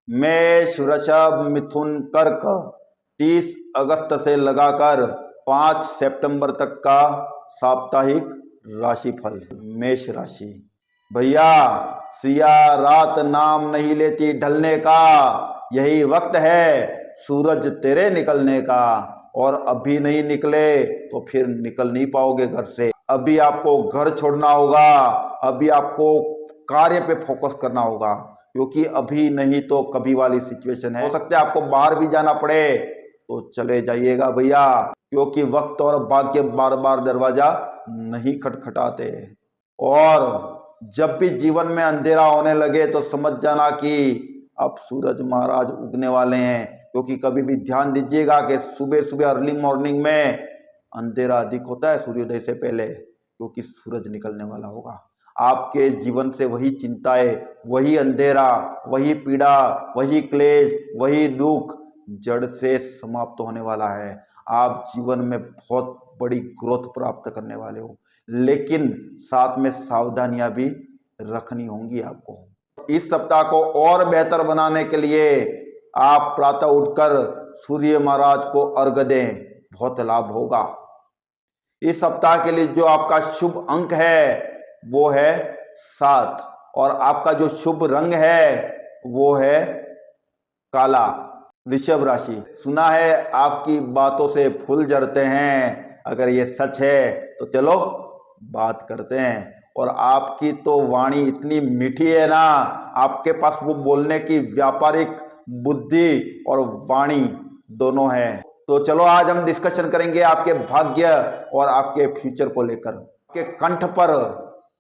मेष, वृषभ, मिथुन, कर्क 30 अगस्त से लगाकर 5 सितंबर तक का साप्ताहिक राशिफल। मेष राशि। भैया, सिया रात नाम नहीं लेती ढलने का, यही वक्त है सूरज तेरे निकलने का। और अभी नहीं निकले तो फिर निकल नहीं पाओगे घर से। अभी आपको घर छोड़ना होगा, अभी आपको कार्य पे फोकस करना होगा, क्योंकि अभी नहीं तो कभी वाली सिचुएशन है। हो सकता है आपको बाहर भी जाना पड़े तो चले जाइएगा भैया, क्योंकि वक्त और भाग्य बार बार दरवाजा नहीं खटखटाते। और जब भी जीवन में अंधेरा होने लगे तो समझ जाना कि अब सूरज महाराज उगने वाले हैं। क्योंकि कभी भी ध्यान दीजिएगा कि सुबह सुबह अर्ली मॉर्निंग में अंधेरा अधिक होता है सूर्योदय से पहले, क्योंकि सूरज निकलने वाला होगा। आपके जीवन से वही चिंताएं, वही अंधेरा, वही पीड़ा, वही क्लेश, वही दुख जड़ से समाप्त होने वाला है। आप जीवन में बहुत बड़ी ग्रोथ प्राप्त करने वाले हो, लेकिन साथ में सावधानियां भी रखनी होंगी आपको। इस सप्ताह को और बेहतर बनाने के लिए आप प्रातः उठकर सूर्य महाराज को अर्घ्य दें, बहुत लाभ होगा। इस सप्ताह के लिए जो आपका शुभ अंक है वो है 7, और आपका जो शुभ रंग है वो है काला। वृषभ राशि। सुना है आपकी बातों से फूल झड़ते हैं, अगर ये सच है तो चलो बात करते हैं। और आपकी तो वाणी इतनी मीठी है ना, आपके पास वो बोलने की व्यापारिक बुद्धि और वाणी दोनों है। तो चलो आज हम डिस्कशन करेंगे आपके भाग्य और आपके फ्यूचर को लेकर। के कंठ पर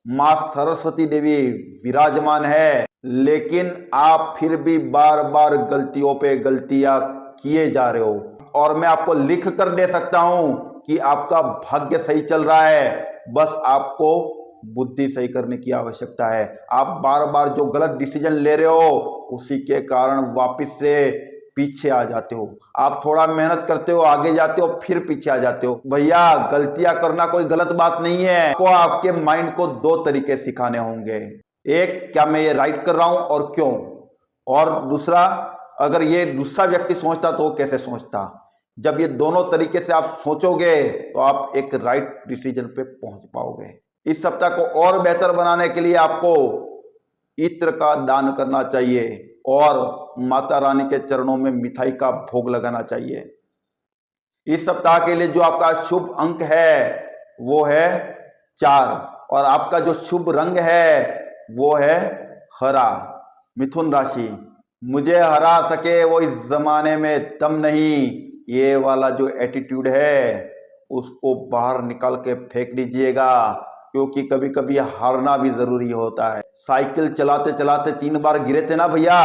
मां सरस्वती देवी विराजमान है, लेकिन आप फिर भी बार बार गलतियों पे गलतियां किए जा रहे हो। और मैं आपको लिख कर दे सकता हूं कि आपका भाग्य सही चल रहा है, बस आपको बुद्धि सही करने की आवश्यकता है। आप बार बार जो गलत डिसीजन ले रहे हो उसी के कारण वापस से पीछे आ जाते हो। आप थोड़ा मेहनत करते हो, आगे जाते हो, फिर पीछे आ जाते हो। भैया, गलतियां करना कोई गलत बात नहीं है। को आपके माइंड को 2 तरीके सिखाने होंगे। एक, क्या मैं ये राइट कर रहा हूं और क्यों, और दूसरा, अगर ये दूसरा व्यक्ति सोचता तो वो कैसे सोचता। जब ये दोनों तरीके से आप सोचोगे तो आप एक राइट डिसीजन पे पहुंच पाओगे। इस सप्ताह को और बेहतर बनाने के लिए आपको इत्र का दान करना चाहिए और माता रानी के चरणों में मिठाई का भोग लगाना चाहिए। इस सप्ताह के लिए जो आपका शुभ अंक है वो है 4, और आपका जो शुभ रंग है वो है हरा। मिथुन राशि। मुझे हरा सके वो इस जमाने में दम नहीं, ये वाला जो एटीट्यूड है उसको बाहर निकाल के फेंक दीजिएगा, क्योंकि कभी कभी हारना भी जरूरी होता है। साइकिल चलाते चलाते 3 बार गिरे थे ना भैया,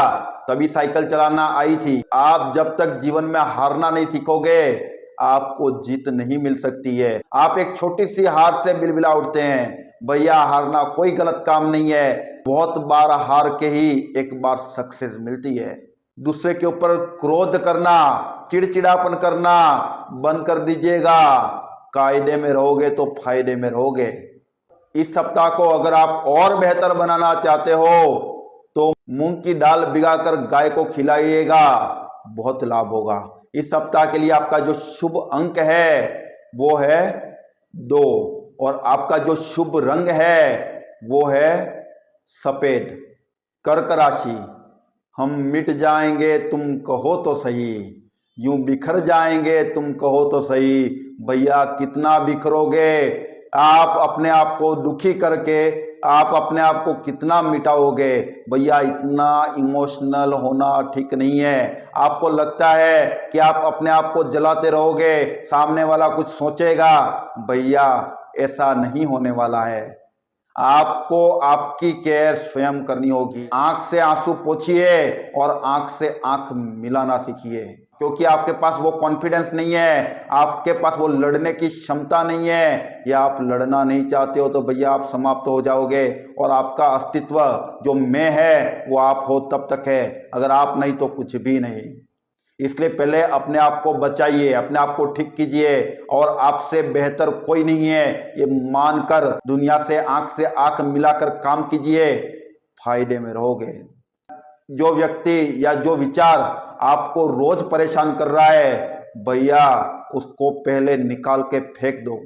तभी साइकिल चलाना आई थी। आप जब तक जीवन में हारना नहीं सीखोगे आपको जीत नहीं मिल सकती है। आप एक छोटी सी हार से बिलबिला उठते हैं। भैया, हारना कोई गलत काम नहीं है, बहुत बार हार के ही एक बार सक्सेस मिलती है। दूसरे के ऊपर क्रोध करना, चिड़चिड़ापन करना बंद कर दीजिएगा। कायदे में रहोगे तो फायदे में रहोगे। इस सप्ताह को अगर आप और बेहतर बनाना चाहते हो तो मूंग की दाल भिगाकर गाय को खिलाइएगा, बहुत लाभ होगा। इस सप्ताह के लिए आपका जो शुभ अंक है वो है 2, और आपका जो शुभ रंग है वो है सफेद। कर्क राशि। हम मिट जाएंगे तुम कहो तो सही, यूं बिखर जाएंगे तुम कहो तो सही। भैया, कितना बिखरोगे आप अपने आप को दुखी करके, आप अपने आप को कितना मिटाओगे। भैया, इतना इमोशनल होना ठीक नहीं है। आपको लगता है कि आप अपने आप को जलाते रहोगे, सामने वाला कुछ सोचेगा। भैया, ऐसा नहीं होने वाला है। आपको आपकी केयर स्वयं करनी होगी। आंख से आंसू पोंछिए और आंख से आंख मिलाना सीखिए, क्योंकि आपके पास वो कॉन्फिडेंस नहीं है, आपके पास वो लड़ने की क्षमता नहीं है, या आप लड़ना नहीं चाहते हो तो भैया आप समाप्त हो जाओगे। और आपका अस्तित्व जो मैं है वो आप हो तब तक है, अगर आप नहीं तो कुछ भी नहीं। इसलिए पहले अपने आप को बचाइए, अपने आप को ठीक कीजिए, और आपसे बेहतर कोई नहीं है ये मानकर दुनिया से आंख मिलाकर काम कीजिए, फायदे में रहोगे। जो व्यक्ति या जो विचार आपको रोज परेशान कर रहा है भैया उसको पहले निकाल के फेंक दो।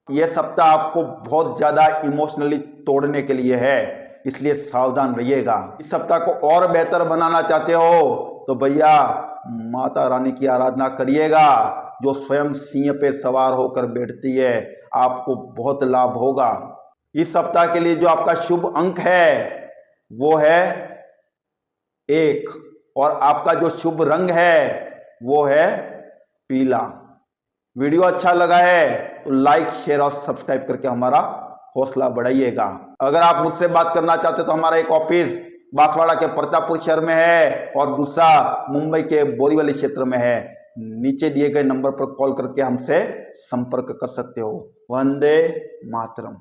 यह सप्ताह आपको बहुत ज्यादा इमोशनली तोड़ने के लिए है, इसलिए सावधान रहिएगा। इस सप्ताह को और बेहतर बनाना चाहते हो तो भैया माता रानी की आराधना करिएगा, जो स्वयं सिंह पे सवार होकर बैठती है। आपको बहुत लाभ होगा। इस सप्ताह के लिए जो आपका शुभ अंक है वो है 1 और आपका जो शुभ रंग है वो है पीला। वीडियो अच्छा लगा है तो लाइक, शेयर और सब्सक्राइब करके हमारा हौसला बढ़ाइएगा। अगर आप मुझसे बात करना चाहते तो हमारा एक ऑफिस बांसवाड़ा के प्रतापपुर शहर में है और दूसरा मुंबई के बोरीवली क्षेत्र में है। नीचे दिए गए नंबर पर कॉल करके हमसे संपर्क कर सकते हो। वंदे मातरम।